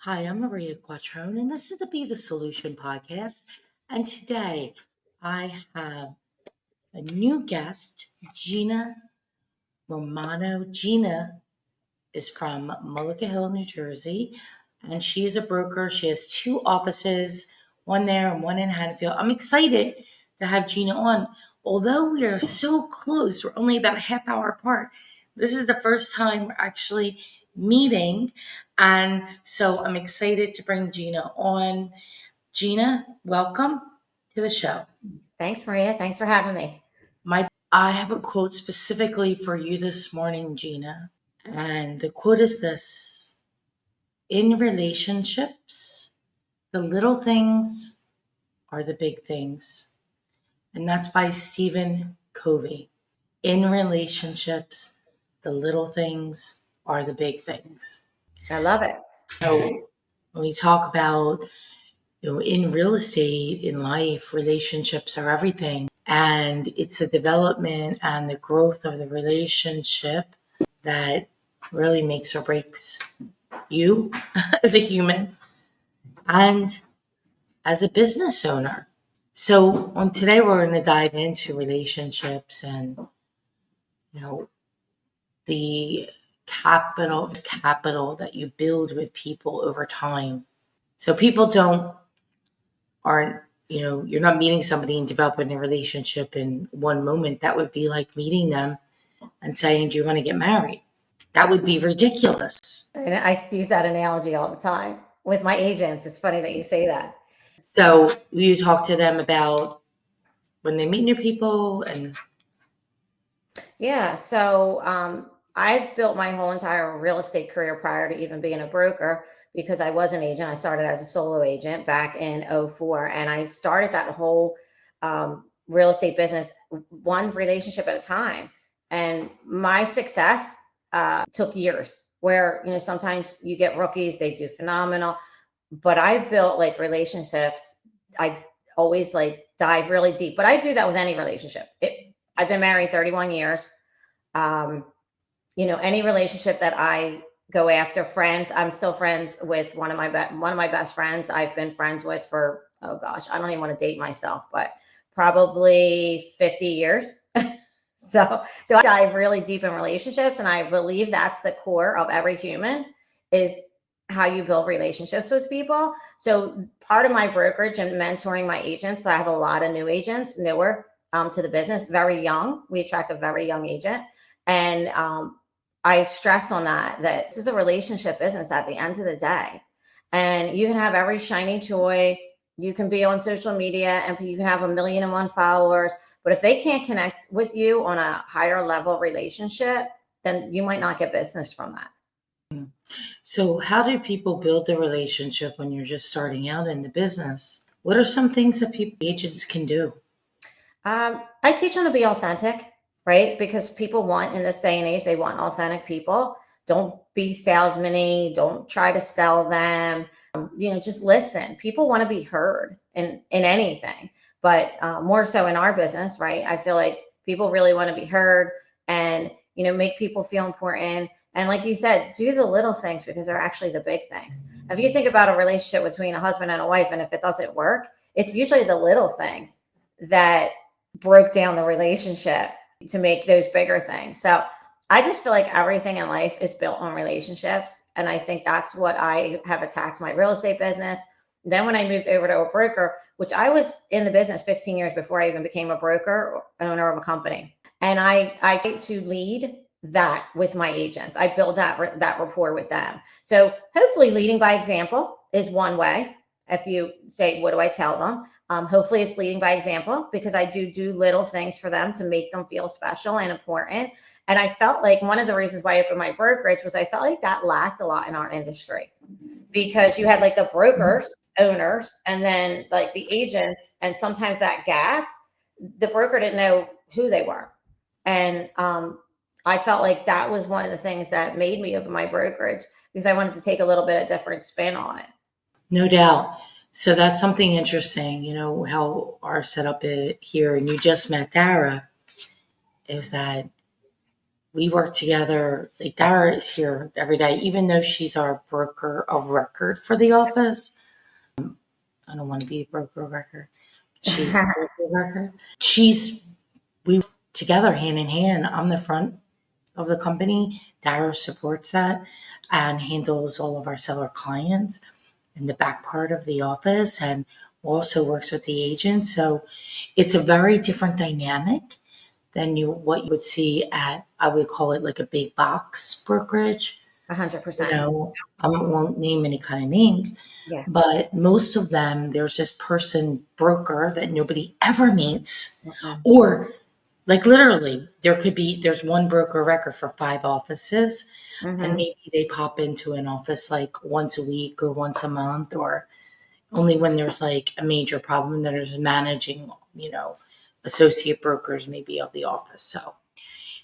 Hi, I'm Maria Quattrone, and this is the Be the Solution podcast. And today I have a new guest, Gina Romano. Gina is from Mullica Hill, New Jersey, and she is a broker. She has two offices, one there and one in Hannaford. I'm excited to have Gina on. Although we are so close, we're only about a half hour apart. This is the first time we're actually meeting. And so I'm excited to bring Gina on. Gina, welcome to the show. Thanks, Maria. Thanks for having me. I have a quote specifically for you this morning, Gina. And the quote is this: in relationships, the little things are the big things. And that's by Stephen Covey. In relationships, the little things are the big things. I love it. So when we talk about, in real estate, in life, relationships are everything. And it's the development and the growth of the relationship that really makes or breaks you as a human and as a business owner. So on today we're going to dive into relationships and you know the capital that you build with people over time. So people don't aren't you're not meeting somebody and developing a relationship in one moment. That would be like meeting them and saying, "Do you want to get married?" That would be ridiculous. And I use that analogy all the time with my agents. It's funny that you say that. So you talk to them about when they meet new people and Yeah. So I've built my whole entire real estate career prior to even being a broker because I was an agent. I started as a solo agent back in '04, and I started that whole real estate business one relationship at a time. And my success took years where, sometimes you get rookies, they do phenomenal. But I built like relationships. I always like dive really deep, but I do that with any relationship. I've been married 31 years. Um, any relationship that I go after, friends, I'm still friends with one of my best friends. I've been friends with for, oh gosh, I don't even want to date myself, but probably 50 years. So I dive really deep in relationships, and I believe that's the core of every human is how you build relationships with people. So part of my brokerage and mentoring my agents, I have a lot of new agents, newer to the business, very young. We attract a very young agent, and I stress on that this is a relationship business at the end of the day, and you can have every shiny toy. You can be on social media and you can have 1,000,001 followers, but if they can't connect with you on a higher level relationship, then you might not get business from that. so how do people build a relationship when you're just starting out in the business? What are some things that agents can do? I teach them to be authentic, right? Because people want in this day and age, they want authentic people. Don't be salesman-y. Don't try to sell them. Just listen. People want to be heard in anything, but more so in our business, right? I feel like people really want to be heard and make people feel important. And like you said, do the little things because they're actually the big things. If you think about a relationship between a husband and a wife, and if it doesn't work, it's usually the little things that broke down the relationship to make those bigger things. So I just feel like everything in life is built on relationships. And I think that's what I have attacked my real estate business. Then when I moved over to a broker, which I was in the business 15 years before I even became a broker or owner of a company. And I get to lead that with my agents. I build that rapport with them. So hopefully leading by example is one way. If you say, what do I tell them? Hopefully it's leading by example because I do little things for them to make them feel special and important. And I felt like one of the reasons why I opened my brokerage was I felt like that lacked a lot in our industry because you had like the brokers, owners, and then like the agents. And sometimes that gap, the broker didn't know who they were. And I felt like that was one of the things that made me open my brokerage because I wanted to take a little bit of different spin on it. No doubt. So that's something interesting, how our setup here, and you just met Dara, is that we work together. Like Dara is here every day, even though she's our broker of record for the office. I don't want to be a broker of record. She's the broker of record. We together hand in hand. I'm the front of the company. Dara supports that and handles all of our seller clients in the back part of the office and also works with the agents. So it's a very different dynamic than what you would see at, I would call it like a big box brokerage. You 100%. know, I won't name any kind of names, Yeah. but most of them, there's this person broker that nobody ever meets, Mm-mm. or like literally, there's one broker record for 5 offices, and Mm-hmm. maybe they pop into an office like once a week or once a month, or only when there's like a major problem that is managing, associate brokers maybe of the office. So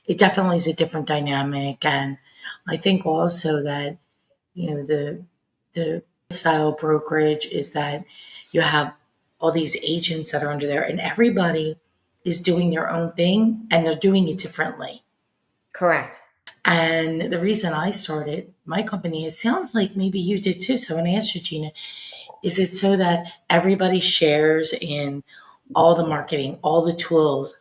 it definitely is a different dynamic. And I think also that, the style brokerage is that you have all these agents that are under there and everybody is doing their own thing and they're doing it differently. Correct. And the reason I started my company, it sounds like maybe you did too. So when I asked you, Gina, is it so that everybody shares in all the marketing, all the tools,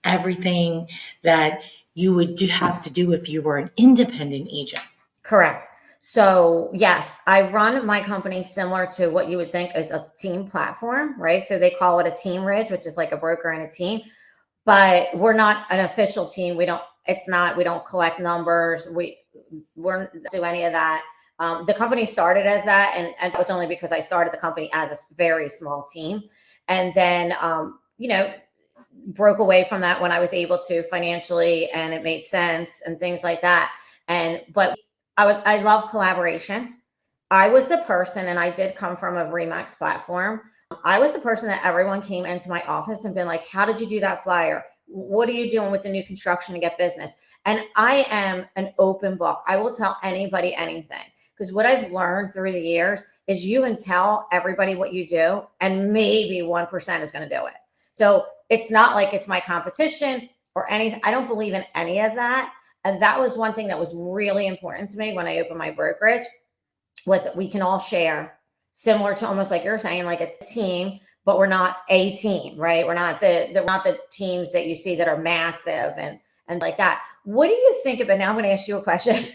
everything that you would have to do if you were an independent agent? Correct. So yes, I run my company similar to what you would think is a team platform, right? So they call it a team ridge, which is like a broker and a team, but we're not an official team. We don't collect numbers. We're not do any of that. The company started as that, and that was only because I started the company as a very small team, and then broke away from that when I was able to financially, and it made sense and things like that. And but I love collaboration. I was the person, and I did come from a Remax platform. I was the person that everyone came into my office and been like, "How did you do that flyer? What are you doing with the new construction to get business?" And I am an open book. I will tell anybody anything, because what I've learned through the years is you can tell everybody what you do, and maybe 1% is going to do it. So it's not like it's my competition or anything. I don't believe in any of that. And that was one thing that was really important to me when I opened my brokerage, was that we can all share, similar to almost like you're saying, like a team, but we're not a team, right? We're not the teams that you see that are massive and like that. What do you think about, now I'm going to ask you a question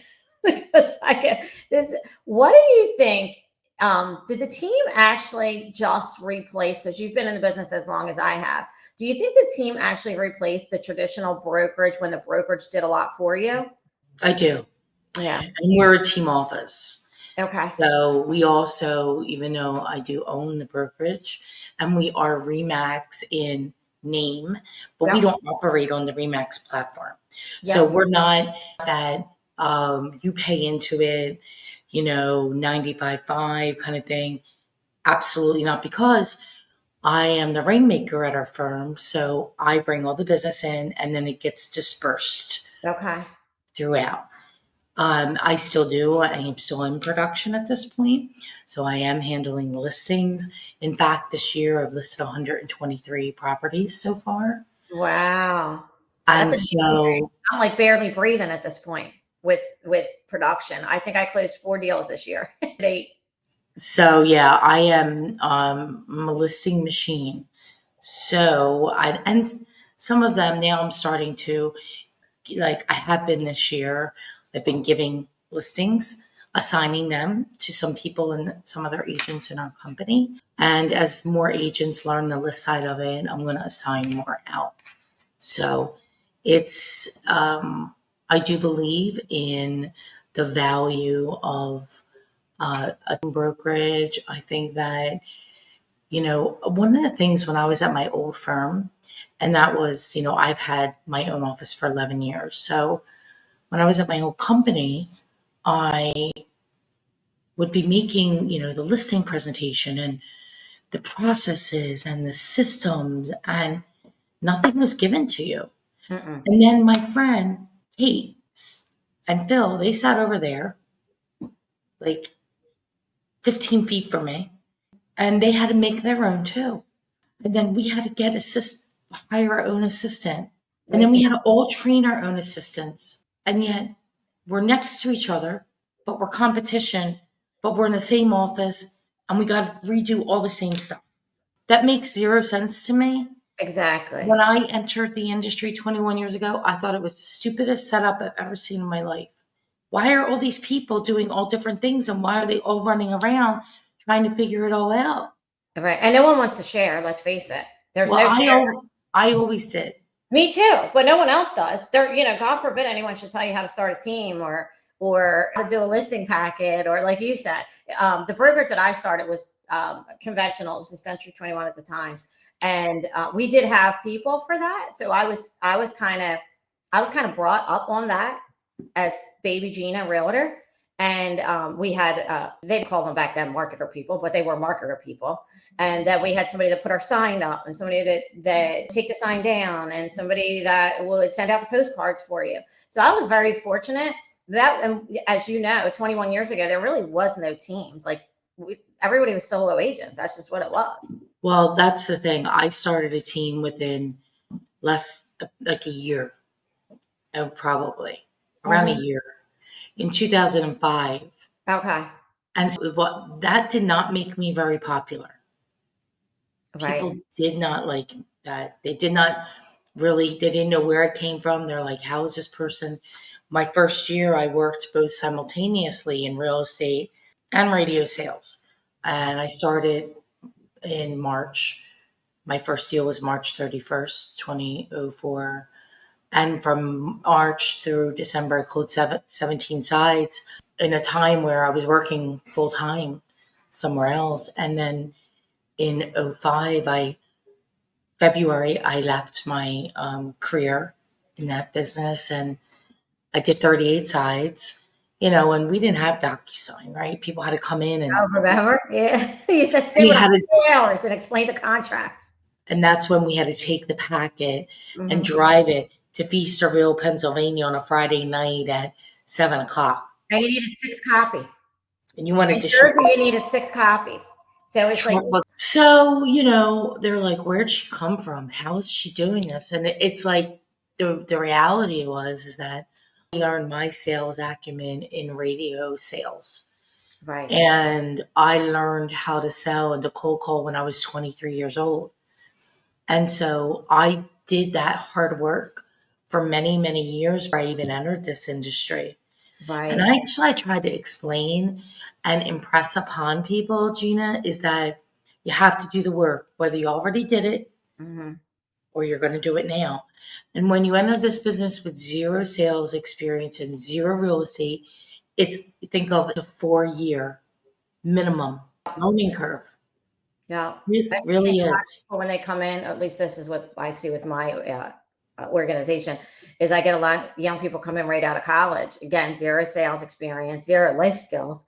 because I get this. What do you think? Did the team actually just replace, because you've been in the business as long as I have, do you think the team actually replaced the traditional brokerage when the brokerage did a lot for you? I do. Yeah. And we're a team office. Okay. So we also, even though I do own the brokerage and we are Remax in name, but we Yep. don't operate on the Remax platform. So Yep. we're not that you pay into it, 95.5 kind of thing. Absolutely not, because I am the rainmaker at our firm. So I bring all the business in and then it gets dispersed Okay. throughout. I still do. I am still in production at this point. So I am handling listings. In fact, this year I've listed 123 properties so far. Wow. That's And amazing. so, I'm like barely breathing at this point with production. I think I closed 4 deals this year. 8. yeah, I am I'm a listing machine. And some of them now I'm starting to, like I have been this year, I've been giving listings, assigning them to some people and some other agents in our company. And as more agents learn the list side of it, I'm going to assign more out. So I do believe in the value of a brokerage. I think that, one of the things when I was at my old firm, and that was, I've had my own office for 11 years. So when I was at my old company, I would be making, the listing presentation and the processes and the systems, and nothing was given to you. Mm-mm. And then my friend Kate and Phil, they sat over there like 15 feet from me, and they had to make their own too. And then we had to hire our own assistant. And then Right. we had to all train our own assistants. And yet we're next to each other, but we're competition, but we're in the same office and we got to redo all the same stuff. That makes zero sense to me. Exactly. When I entered the industry 21 years ago, I thought it was the stupidest setup I've ever seen in my life. Why are all these people doing all different things and why are they all running around trying to figure it all out? Right. And no one wants to share, let's face it. There's Well, no share. I always did. Me too, but no one else does. God forbid anyone should tell you how to start a team or how to do a listing packet, or like you said, the brokerage that I started was conventional. It was a Century 21 at the time, and we did have people for that. So I was kind of brought up on that as baby Gina realtor. And we had, they'd call them back then marketer people, but they were marketer people. And that we had somebody that put our sign up, and somebody that take the sign down, and somebody that would send out the postcards for you. So I was very fortunate that, and as you know, 21 years ago, there really was no teams. Like everybody was solo agents. That's just what it was. Well, that's the thing. I started a team within less like a year of probably around a Mhm. year in 2005. Okay. And so what that did not make me very popular. Right. People did not like that. They did not really, they didn't know where it came from. They're like, how is this person? My first year, I worked both simultaneously in real estate and radio sales. And I started in March. My first deal was March 31st, 2004. And from March through December, I closed 17 sides in a time where I was working full time somewhere else. And then in '05, February, I left my career in that business and I did 38 sides, and we didn't have DocuSign, right? People had to come in Oh, remember? Yeah. You used to and sit you with them had to, for 2 hours and explain the contracts. and that's when we had to take the packet and Mhm. drive it to Feasterville, Pennsylvania on a Friday night at 7 o'clock. And you needed 6 copies. And you wanted In to ship. Jersey, you needed 6 copies. So it's like, So, they're like, where'd she come from? How is she doing this? And it's like the reality is that I learned my sales acumen in radio sales. right, And I learned how to sell and to cold call when I was 23 years old. And so I did that hard work for many, many years before I even entered this industry. And right. I tried to explain and impress upon people, Gina, is that you have to do the work, whether you already did it Mhm. or you're going to do it now. And when you enter this business with zero sales experience and zero real estate, think of it as a 4-year minimum learning curve. Yeah. It That's the thing, really a lot of is. people when they come in, at least this is what I see with my organization, is I get a lot of young people come in right out of college. Again, zero sales experience, zero life skills.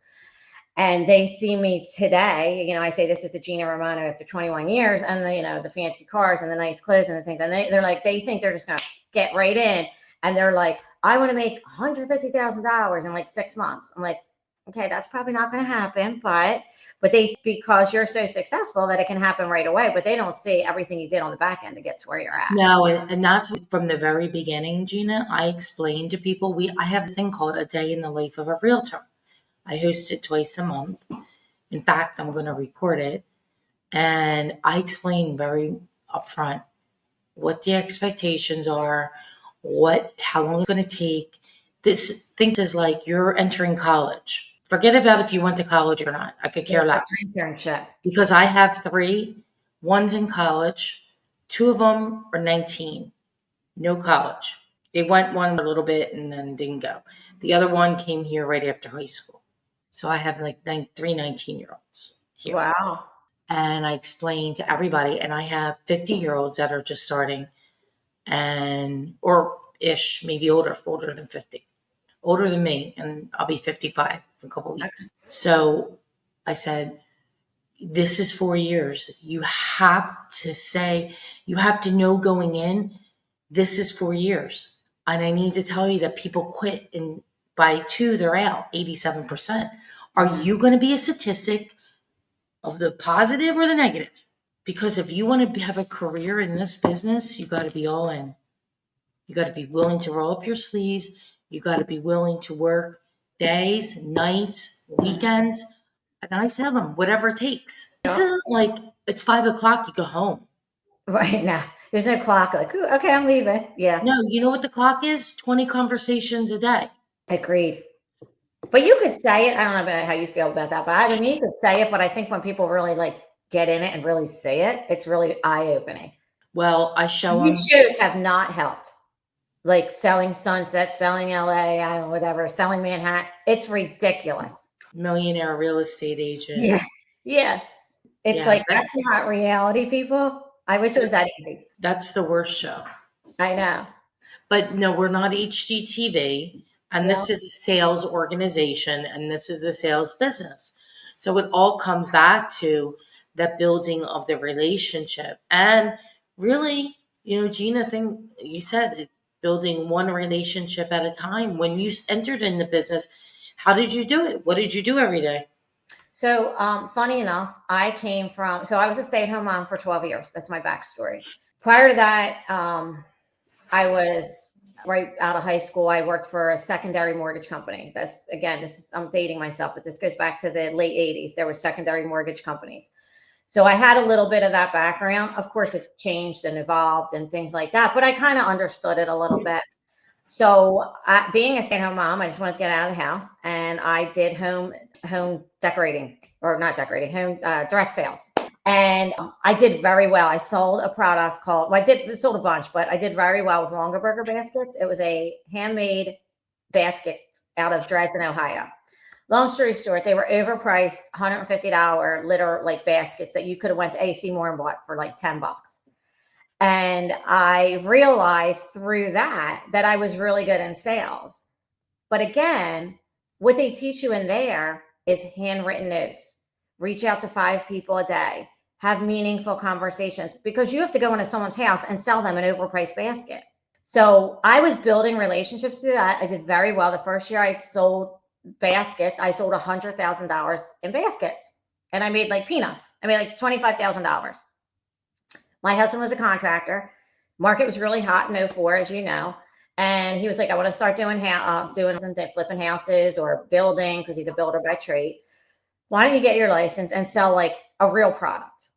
And they see me today, I say, this is the Gina Romano after 21 years, and the fancy cars and the nice clothes and the things. And they're like, they think they're just going to get right in. And they're like, I want to make $150,000 in like 6 months. I'm like, okay, that's probably not going to happen, but because you're so successful that it can happen right away, but they don't see everything you did on the back end to get to where you're at. No, and that's from the very beginning, Gina. I explained to people I have a thing called a day in the life of a realtor. I host it twice a month. In fact, I'm going to record it. And I explain very upfront what the expectations are, how long it's going to take. This thing is like you're entering college. Forget about if you went to college or not. I could care Finish up less your internship. because I have three. One's in college. Two of them are 19, no college. They went one a little bit and then didn't go. The other one came here right after high school. So I have like three 19-year-olds here. Wow. And I explain to everybody, and I have 50-year-olds that are just starting or ish, maybe older than 50, older than me, and I'll be 55 in a couple of weeks. So I said, this is 4 years. You have to know going in, this is 4 years. And I need to tell you that people quit, and by 2, they're out, 87%. Are you going to be a statistic of the positive or the negative? Because if you want to have a career in this business, you got to be all in. You got to be willing to roll up your sleeves, You got to be willing to work days, nights, weekends. And I tell them, whatever it takes. This Yep. isn't like it's 5 o'clock, you go home. Right now. There's no clock. Like, "Ooh, okay, I'm leaving." Yeah. No, you know what the clock is? 20 conversations a day. Agreed. But you could say it. I don't know about how you feel about that, but I mean, you could say it. But I think when people really like get in it and really say it, it's really eye opening. Well, I show These them shows have not helped. Like selling Sunset, selling LA, I don't know, whatever, selling Manhattan. It's ridiculous. millionaire real estate agent. Yeah. Yeah. It's Yeah, like, that's not reality, people. I wish it was that that's easy. that's the worst show. I know. But no, we're not HGTV, and Yeah. this is a sales organization, and this is a sales business. So it all comes back to the building of the relationship. And really, Gina, thing you said, building one relationship at a time. When you entered in the business, how did you do it? What did you do every day? So, funny enough, so I was a stay-at-home mom for 12 years. That's my backstory. Prior to that, I was right out of high school. I worked for a secondary mortgage company. I'm dating myself, but this goes back to the late 80s. There were secondary mortgage companies. So I had a little bit of that background. Of course, it changed and evolved and things like that, but I kind of understood it a little bit. So, being a stay-at-home mom, I just wanted to get out of the house, and I did home decorating, or not decorating, home direct sales. And I did very well. I sold a product called, well, sold a bunch, but I did very well with Longaberger baskets. It was a handmade basket out of Dresden, Ohio. Long story short, they were overpriced, $150 litter like baskets that you could have went to AC Moore and bought for like $10. And I realized through that I was really good in sales. But again, what they teach you in there is handwritten notes. Reach out to 5 people a day. Have meaningful conversations, because you have to go into someone's house and sell them an overpriced basket. So I was building relationships through that. I did very well. The first year I sold baskets, I sold $100,000 in baskets, and I made like peanuts. I made like $25,000. My husband was a contractor. Market was really hot in '04, as you know. And he was like, I want to start doing something, flipping houses or building, because he's a builder by trade. Why don't you get your license and sell like a real product?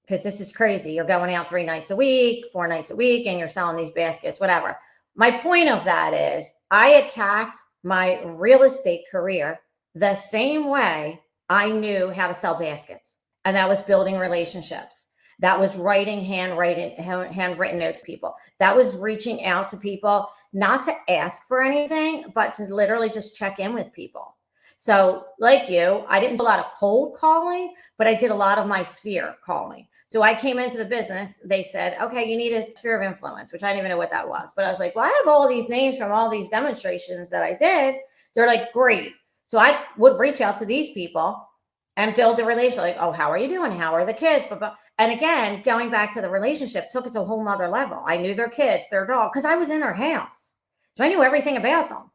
Because this is crazy. You're going out 3 nights a week, 4 nights a week, and you're selling these baskets, whatever. My point of that is I attacked my real estate career the same way I knew how to sell baskets. And that was building relationships. That was writing handwritten notes to people. That was reaching out to people, not to ask for anything, but to literally just check in with people. So like you, I didn't do a lot of cold calling, but I did a lot of my sphere calling. So I came into the business, they said, okay, you need a sphere of influence, which I didn't even know what that was. But I was like, well, I have all these names from all these demonstrations that I did. They're like, great. So I would reach out to these people and build the relationship. Like, oh, how are you doing? How are the kids? And again, going back to the relationship took it to a whole nother level. I knew their kids, their dog, because I was in their house. So I knew everything about them,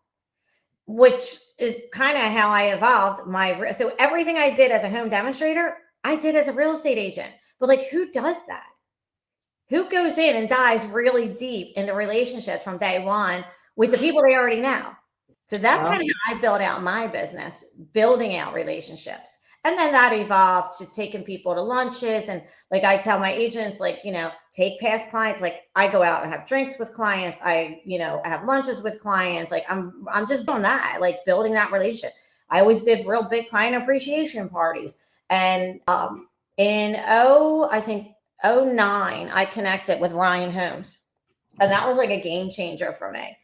which is kind of how I evolved so everything I did as a home demonstrator, I did as a real estate agent. But like, who does that? Who goes in and dives really deep into relationships from day one with the people they already know? So that's Well, kind of how I built out my business, building out relationships. And then that evolved to taking people to lunches. And like I tell my agents, like, take past clients. Like I go out and have drinks with clients. I have lunches with clients. Like I'm just doing that, like building that relationship. I always did real big client appreciation parties. And I think '09, I connected with Ryan Holmes. And that was like a game changer for me.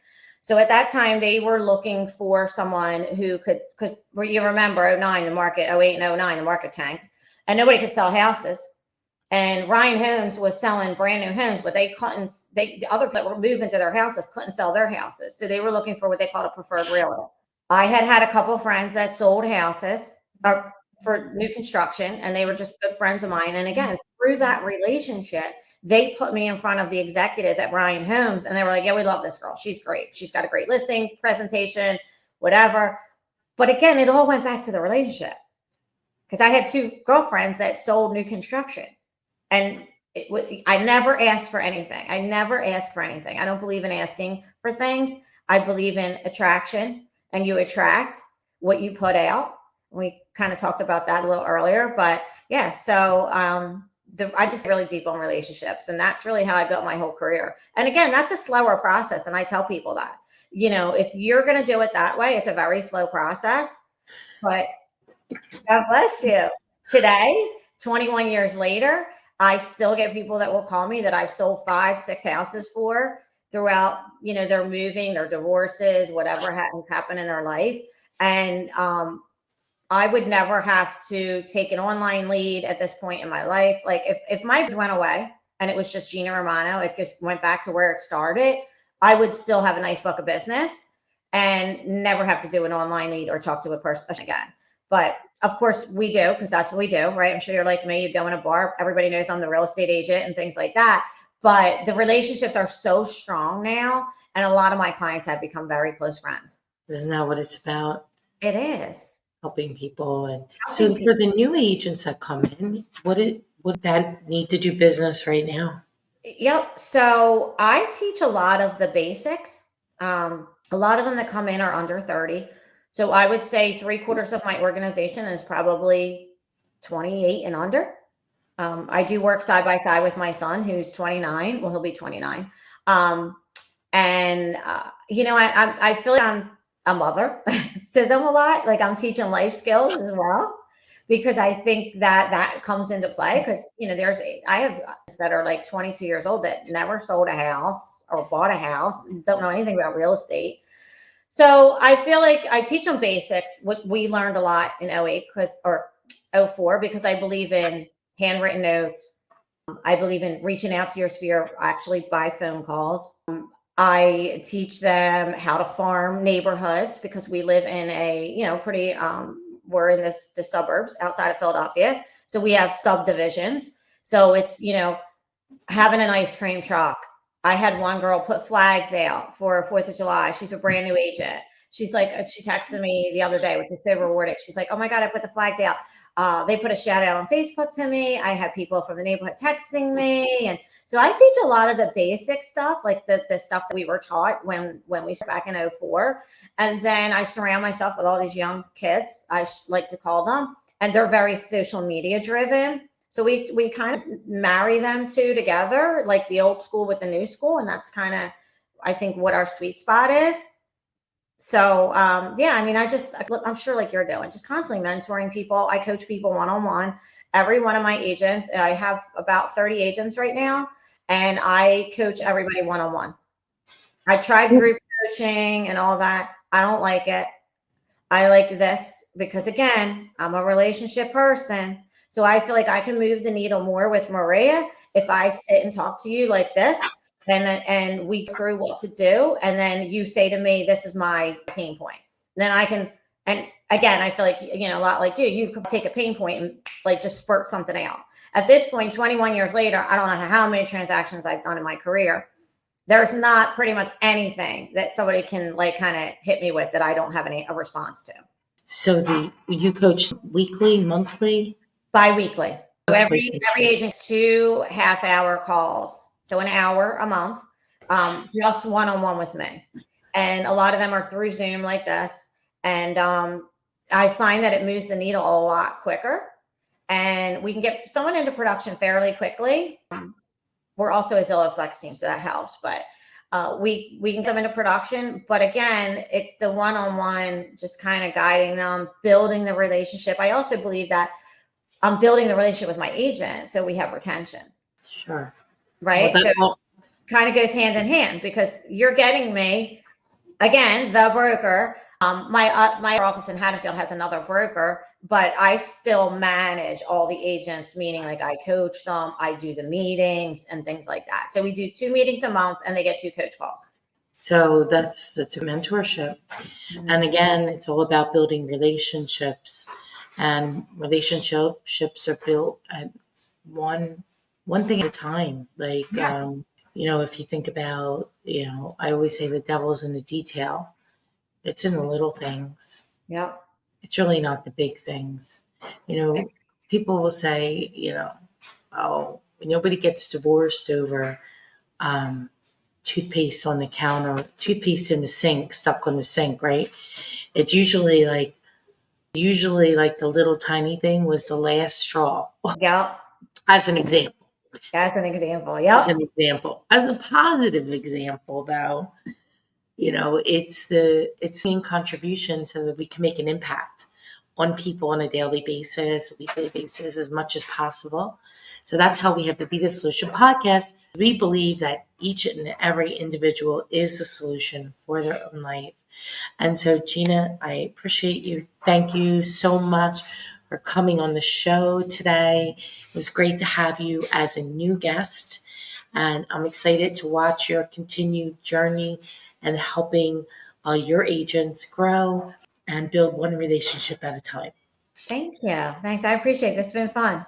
So at that time, they were looking for someone who could, because you remember '09, the market, '08 and '09, the market tanked, and nobody could sell houses. And Ryan Holmes was selling brand new homes, but the other people that were moving to their houses couldn't sell their houses. So they were looking for what they called a preferred realtor. I had a couple of friends that sold houses for new construction, and they were just good friends of mine. And again, through that relationship, they put me in front of the executives at Ryan Holmes, and they were like, yeah, we love this girl. She's great. She's got a great listing, presentation, whatever. But again, it all went back to the relationship, because I had 2 girlfriends that sold new construction, and I never asked for anything. I never asked for anything. I don't believe in asking for things. I believe in attraction, and you attract what you put out. We kind of talked about that a little earlier, but yeah, so I just really deep on relationships, and that's really how I built my whole career. And again, that's a slower process, and I tell people that, if you're going to do it that way, it's a very slow process. But God bless you. Today, 21 years later, I still get people that will call me that I've sold 5, 6 houses for throughout, their moving, their divorces, whatever has happened in their life. And I would never have to take an online lead at this point in my life. Like if my went away and it was just Gina Romano, it just went back to where it started, I would still have a nice book of business and never have to do an online lead or talk to a person again. But of course we do, because that's what we do, right? I'm sure you're like me, you go in a bar, everybody knows I'm the real estate agent and things like that. But the relationships are so strong now. And a lot of my clients have become very close friends. Isn't that what it's about? It is. Helping people. And Helping so people. for the new agents that come in, what that need to do business right now? Yep. So I teach a lot of the basics. A lot of them that come in are under 30. So I would say 3/4 of my organization is probably 28 and under. I do work side by side with my son, who's 29. Well, he'll be 29. And I feel like I'm a mother to them a lot. Like I'm teaching life skills as well, because I think that comes into play. Because I have that are like 22 years old that never sold a house or bought a house, don't know anything about real estate. So I feel like I teach them basics. What we learned a lot in '08 or '04, because I believe in handwritten notes. I believe in reaching out to your sphere actually by phone calls. I teach them how to farm neighborhoods, because we live in a, pretty, we're in the suburbs outside of Philadelphia. So we have subdivisions. So it's, having an ice cream truck. I had one girl put flags out for 4th of July. She's a brand new agent. She's like, she texted me the other day, which is so rewarding. She's like, oh my God, I put the flags out. They put a shout out on Facebook to me. I had people from the neighborhood texting me. And so I teach a lot of the basic stuff, like the stuff that we were taught when we started back in '04. And then I surround myself with all these young kids, I like to call them, and they're very social media driven. So we kind of marry them two together, like the old school with the new school. And that's kind of, I think, what our sweet spot is. So, yeah, I mean, I'm sure like you're doing, just constantly mentoring people. I coach people one-on-one. Every one of my agents, I have about 30 agents right now, and I coach everybody one-on-one. I tried group coaching and all that. I don't like it. I like this because, again, I'm a relationship person. So I feel like I can move the needle more with Maria if I sit and talk to you like this, and we go through what to do. And then you say to me, this is my pain point. Then I can, and again, I feel like, a lot like you could take a pain point and like just spurt something out. At this point, 21 years later, I don't know how many transactions I've done in my career. There's not pretty much anything that somebody can like kind of hit me with that I don't have a response to. So you coach weekly, monthly? Bi-weekly. So every agent, 2 half-hour calls. So an hour a month, just one-on-one with me. And a lot of them are through Zoom like this. And I find that it moves the needle a lot quicker. And we can get someone into production fairly quickly. We're also a Zillow Flex team, so that helps. But we can come into production. But again, it's the one-on-one, just kind of guiding them, building the relationship. I also believe that I'm building the relationship with my agent, so we have retention. Sure. Right? Well, so kind of goes hand in hand, because you're getting me, again, the broker. My office in Haddonfield has another broker, but I still manage all the agents, meaning like I coach them, I do the meetings and things like that. So we do 2 meetings a month, and they get 2 coach calls. So that's a mentorship. Mm-hmm. And again, it's all about building relationships. And relationships are built at one thing at a time. Like, yeah. If you think about, I always say the devil's in the detail. It's in the little things. Yeah. It's really not the big things. People will say, oh, nobody gets divorced over toothpaste on the counter, toothpaste in the sink, stuck on the sink, right? It's usually like the little tiny thing was the last straw. Yep. As an example. As an example. As an Yep. example. As a positive example, though, it's making contribution so that we can make an impact on people on a daily basis, a weekly basis, as much as possible. So that's how we have the Be the Solution podcast. We believe that each and every individual is the solution for their own life. And so, Gina, I appreciate you. Thank you so much for coming on the show today. It was great to have you as a new guest. And I'm excited to watch your continued journey and helping your agents grow and build one relationship at a time. Thank you. Thanks. I appreciate it. This has been fun.